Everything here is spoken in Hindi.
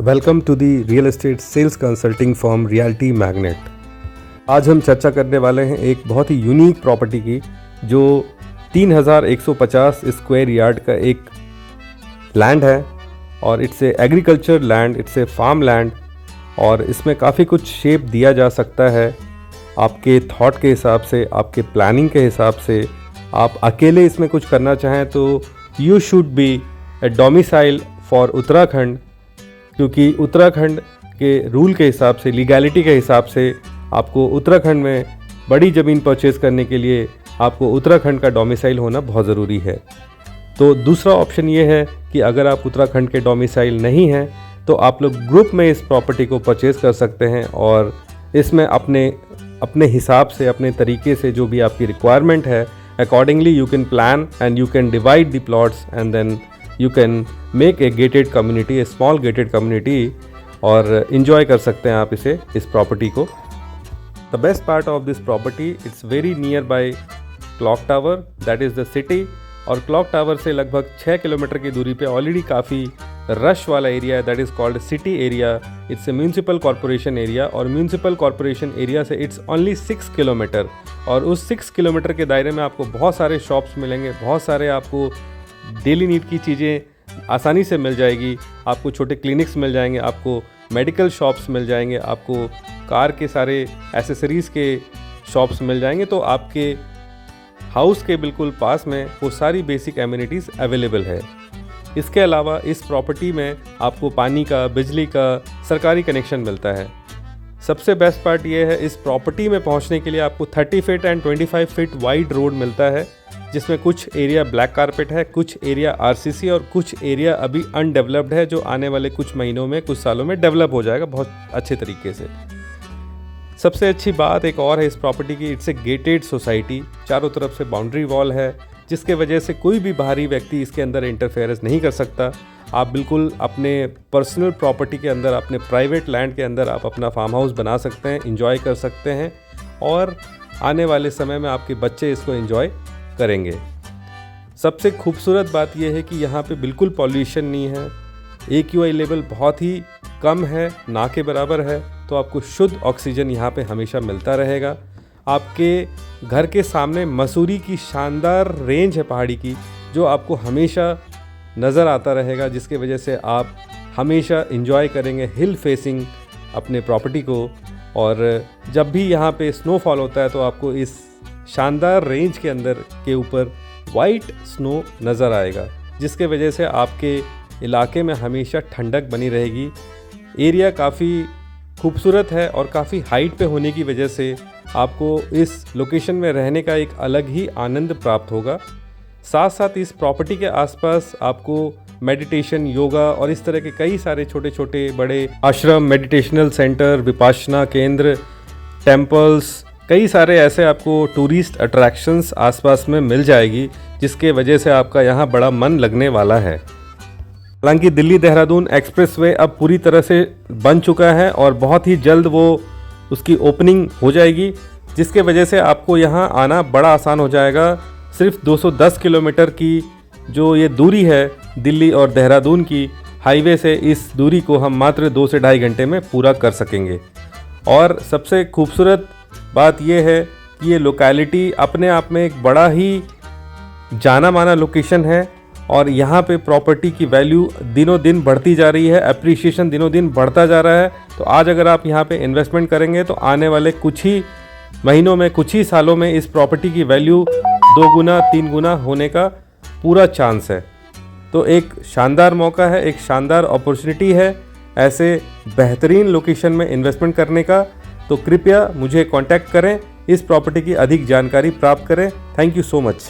Welcome to the real estate sales consulting firm Realty Magnet. आज हम चर्चा करने वाले हैं एक बहुत ही यूनिक प्रॉपर्टी की, जो 3150 स्क्वायर यार्ड का एक लैंड है और it's a agriculture land, it's a farm land. और इसमें काफ़ी कुछ शेप दिया जा सकता है आपके थॉट के हिसाब से, आपके प्लानिंग के हिसाब से। आप अकेले इसमें कुछ करना चाहें तो you should be A domicile for Uttarakhand, क्योंकि उत्तराखंड के रूल के हिसाब से, लीगैलिटी के हिसाब से आपको उत्तराखंड में बड़ी ज़मीन परचेज़ करने के लिए आपको उत्तराखंड का डोमिसाइल होना बहुत ज़रूरी है। तो दूसरा ऑप्शन ये है कि अगर आप उत्तराखंड के डोमिसाइल नहीं हैं तो आप लोग ग्रुप में इस प्रॉपर्टी को परचेज़ कर सकते हैं और इसमें अपने हिसाब से, अपने तरीके से, जो भी आपकी रिक्वायरमेंट है, accordingly you can plan and you can divide the plots and then you can make a gated community, a small gated community, और enjoy कर सकते हैं आप इस प्रॉपर्टी को। The best part of this property, it's very near by clock tower, that is the city, और clock tower से लगभग 6 किलोमीटर की दूरी पे ऑलरेडी काफ़ी रश वाला एरिया है, that is called city area, it's a municipal corporation area, और municipal corporation area से it's only 6 किलोमीटर, और उस 6 किलोमीटर के दायरे में आपको बहुत सारे शॉप्स मिलेंगे, बहुत सारे आपको डेली नीड की चीज़ें आसानी से मिल जाएगी। आपको छोटे क्लिनिक्स मिल जाएंगे, आपको मेडिकल शॉप्स मिल जाएंगे, आपको कार के सारे एसेसरीज़ के शॉप्स मिल जाएंगे। तो आपके हाउस के बिल्कुल पास में वो सारी बेसिक एमिनिटीज़ अवेलेबल है। इसके अलावा इस प्रॉपर्टी में आपको पानी का, बिजली का सरकारी कनेक्शन मिलता है। सबसे बेस्ट पार्ट ये है, इस प्रॉपर्टी में पहुंचने के लिए आपको 30 feet and 25 feet wide road मिलता है, जिसमें कुछ एरिया ब्लैक कारपेट है, कुछ एरिया आरसीसी और कुछ एरिया अभी अनडेवलप्ड है, जो आने वाले कुछ महीनों में, कुछ सालों में डेवलप हो जाएगा बहुत अच्छे तरीके से। सबसे अच्छी बात एक और है इस प्रॉपर्टी की, इट्स ए गेटेड सोसाइटी। चारों तरफ से बाउंड्री वॉल है, जिसके वजह से कोई भी बाहरी व्यक्ति इसके अंदर इंटरफेरेंस नहीं कर सकता। आप बिल्कुल अपने पर्सनल प्रॉपर्टी के अंदर, अपने प्राइवेट लैंड के अंदर आप अपना फार्म हाउस बना सकते हैं, एंजॉय कर सकते हैं, और आने वाले समय में आपके बच्चे इसको एंजॉय करेंगे। सबसे खूबसूरत बात यह है कि यहाँ पे बिल्कुल पॉल्यूशन नहीं है, AQI लेवल बहुत ही कम है, ना के बराबर है, तो आपको शुद्ध ऑक्सीजन यहाँ पे हमेशा मिलता रहेगा। आपके घर के सामने मसूरी की शानदार रेंज है पहाड़ी की, जो आपको हमेशा नज़र आता रहेगा, जिसके वजह से आप हमेशा एंजॉय करेंगे हिल फेसिंग अपने प्रॉपर्टी को। और जब भी यहाँ पे स्नोफॉल होता है तो आपको इस शानदार रेंज के अंदर के ऊपर वाइट स्नो नज़र आएगा, जिसके वजह से आपके इलाके में हमेशा ठंडक बनी रहेगी। एरिया काफ़ी खूबसूरत है और काफ़ी हाइट पे होने की वजह से आपको इस लोकेशन में रहने का एक अलग ही आनंद प्राप्त होगा। साथ साथ इस प्रॉपर्टी के आसपास आपको मेडिटेशन, योगा और इस तरह के कई सारे छोटे छोटे बड़े आश्रम, मेडिटेशनल सेंटर, विपासना केंद्र, टेम्पल्स, कई सारे ऐसे आपको टूरिस्ट अट्रैक्शंस आसपास में मिल जाएगी, जिसके वजह से आपका यहाँ बड़ा मन लगने वाला है। हालांकि दिल्ली देहरादून एक्सप्रेसवे अब पूरी तरह से बन चुका है और बहुत ही जल्द वो उसकी ओपनिंग हो जाएगी, जिसके वजह से आपको यहाँ आना बड़ा आसान हो जाएगा। सिर्फ 210 किलोमीटर की जो ये दूरी है दिल्ली और देहरादून की हाईवे से, इस दूरी को हम मात्र 2 से ढाई घंटे में पूरा कर सकेंगे। और सबसे खूबसूरत बात यह है कि ये लोकेलिटी अपने आप में एक बड़ा ही जाना माना लोकेशन है और यहाँ पे प्रॉपर्टी की वैल्यू दिनों दिन बढ़ती जा रही है, एप्रिसिएशन दिनों दिन बढ़ता जा रहा है। तो आज अगर आप यहाँ पे इन्वेस्टमेंट करेंगे तो आने वाले कुछ ही महीनों में, कुछ ही सालों में इस प्रॉपर्टी की वैल्यू 2 गुना 3 गुना होने का पूरा चांस है। तो एक शानदार मौका है, एक शानदार अपॉर्चुनिटी है ऐसे बेहतरीन लोकेशन में इन्वेस्टमेंट करने का। तो कृपया मुझे कांटेक्ट करें, इस प्रॉपर्टी की अधिक जानकारी प्राप्त करें। Thank you so much.